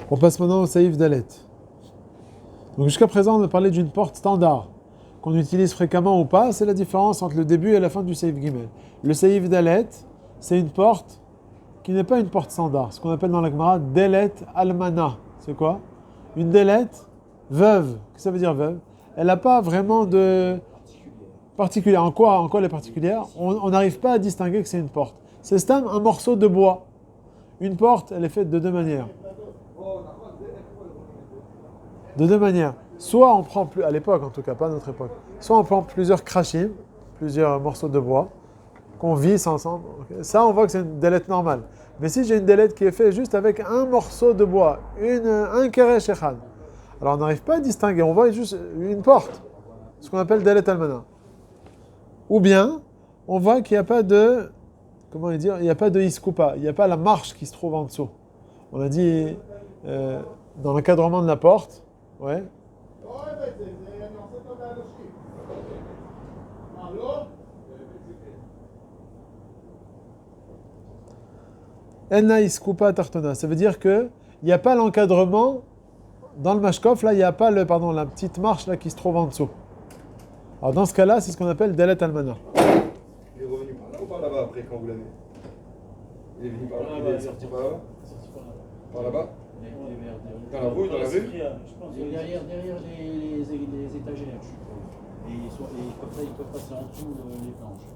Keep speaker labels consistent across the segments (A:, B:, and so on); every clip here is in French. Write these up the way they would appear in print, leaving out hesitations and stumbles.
A: On passe maintenant au Saïf Dalet. Donc jusqu'à présent, on a parlé d'une porte standard qu'on utilise fréquemment ou pas. C'est la différence entre le début et la fin du Saïf Gimel. Le Saïf Dalet, c'est une porte qui n'est pas une porte standard. Ce qu'on appelle dans la Gemara Delet Almana. C'est quoi? Une Delet veuve. Qu'est-ce que ça veut dire veuve? Elle n'a pas vraiment de particulière. En quoi elle est particulière? On n'arrive pas à distinguer que c'est une porte. C'est un morceau de bois. Une porte, elle est faite de deux manières. De deux manières. Soit on prend, à l'époque en tout cas, pas à notre époque, soit on prend plusieurs krachim, plusieurs morceaux de bois, qu'on visse ensemble. Ça, on voit que c'est une délette normale. Mais si j'ai une délette qui est faite juste avec un morceau de bois, un keresh echad, alors on n'arrive pas à distinguer, on voit juste une porte, ce qu'on appelle délette almana. Ou bien, on voit qu'il n'y a pas de, comment dire, il n'y a pas de iskoupa, il n'y a pas la marche qui se trouve en dessous. On a dit, dans l'encadrement de la porte, ouais. Enna iskoupa tartona, ça veut dire que il n'y a pas l'encadrement dans le mashkof, là il n'y a pas la petite marche là qui se trouve en dessous. Alors dans ce cas-là, c'est ce qu'on appelle delet almana.
B: Il est revenu par là ou par là-bas après quand vous l'avez? Il est venu par là, il est sorti par là-bas? Par là-bas? Dans la rue, dans la rue?
C: Je pense derrière les étagères, je suppose. Et comme ça, ils peuvent passer en dessous les planches.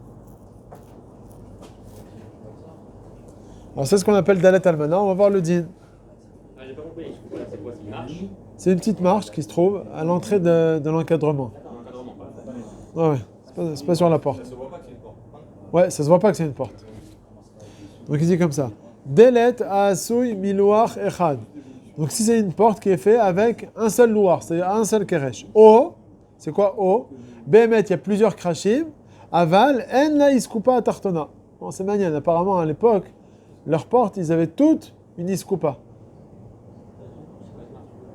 A: Alors c'est ce qu'on appelle dalet almana, on va voir le din.
D: Ah, j'ai pas compris. C'est quoi? C'est une marche?
A: C'est une petite marche qui se trouve à l'entrée de l'encadrement. Ouais, c'est pas sur la porte.
B: Ça se voit pas que c'est une porte.
A: Ouais, ça se voit pas que c'est une porte. Donc il dit comme ça. Delet asui milouach echad. Donc si c'est une porte qui est faite avec un seul louar, c'est-à-dire un seul keresh. O, c'est quoi O? Behemet, il y a plusieurs krashim. Aval, en la iskoupa tartona. Bon, c'est magnifique. Apparemment, à l'époque, leurs portes, ils avaient toutes une iskoupa.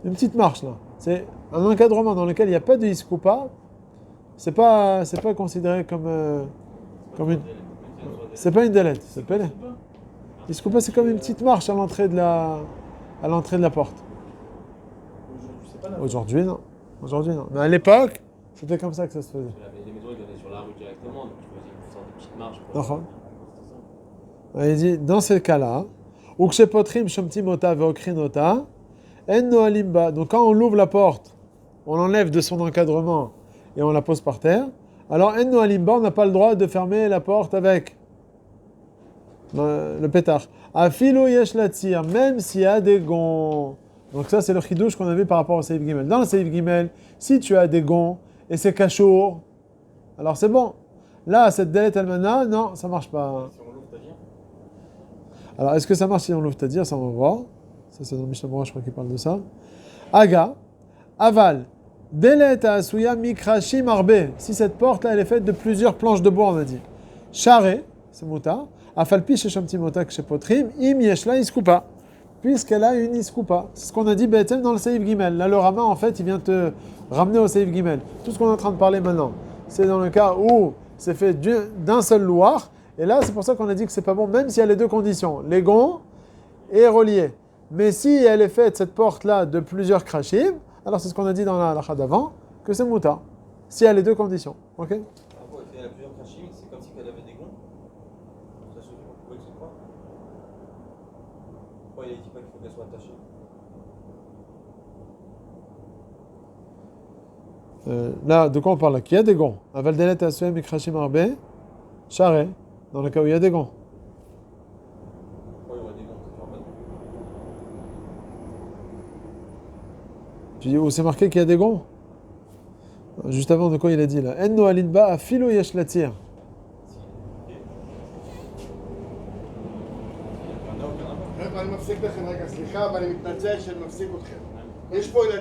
A: Une petite marche, là. C'est un encadrement dans lequel il n'y a pas de iskoupa. C'est pas considéré comme une... C'est pas une delette, c'est pas une... Iskoupa, c'est comme une petite marche à l'entrée de la porte. Aujourd'hui, non. Aujourd'hui, non. Mais à l'époque, c'était comme ça que ça se faisait.
D: Les maisons, ils donnaient sur la rue directement, donc tu faisais une sorte de petite marche. Pour...
A: Il dit, dans ce cas-là, Ukshepotrim shomtimota veokrinota, en noalimba. Donc quand on ouvre la porte, on l'enlève de son encadrement et on la pose par terre. Alors en noalimba, on n'a pas le droit de fermer la porte avec le pétard. Afilo yesh latzir, même s'il y a des gonds. Donc ça, c'est le chidouche qu'on a vu par rapport au Seif Gimel. Dans le Seif Gimel, si tu as des gonds et c'est cachour, alors c'est bon. Là, cette delet almana, non, ça marche pas.
B: Si on l'ouvre, t'as dit?
A: Alors, est-ce que ça marche si on l'ouvre t'as-dire? Ça, on va voir. Ça, c'est dans le Mishnah Berurah, je crois qu'il parle de ça. Aga, aval, delet asuya mikrashim arbe. Si cette porte-là, elle est faite de plusieurs planches de bois, on a dit. Charé, c'est mota. Afalpi sheshamti mota kshepotrim, im yeshla iskoupa. Puisqu'elle a une iskoupa. C'est ce qu'on a dit Bethel dans le Seif Gimel. Là, le Rama, en fait, il vient te ramener au Seif Gimel. Tout ce qu'on est en train de parler maintenant, c'est dans le cas où c'est fait d'un seul louar. Et là, c'est pour ça qu'on a dit que c'est pas bon, même s'il y a les deux conditions, les gonds et reliés. Mais si elle est faite, cette porte-là, de plusieurs krashim, alors c'est ce qu'on a dit dans la halakha d'avant, que c'est mouta. Si elle a les deux conditions. Ok?
B: Ah bon, il y a plusieurs krashim, c'est comme si elle avait des gonds. Ça se dit pourquoi il se croit? Pourquoi il dit pas qu'il faut qu'elle soit attachée?
A: Là, de quoi on parle? Qu'il y a des gonds. Aval delet asuya mikrashim arbe, charé, dans le cas où il y a des gonds.
B: Pourquoi il y aurait des gonds? C'est normal.
A: Tu dis où c'est marqué qu'il y a des gonds? Juste avant, de quoi il a dit là? En noalinba afilo yesh latir.
E: חבר'ה, אני מפסיק לכם רגע, סליחה, אבל אני מתנצל שאני מפסיק אתכם. יש פה ילדים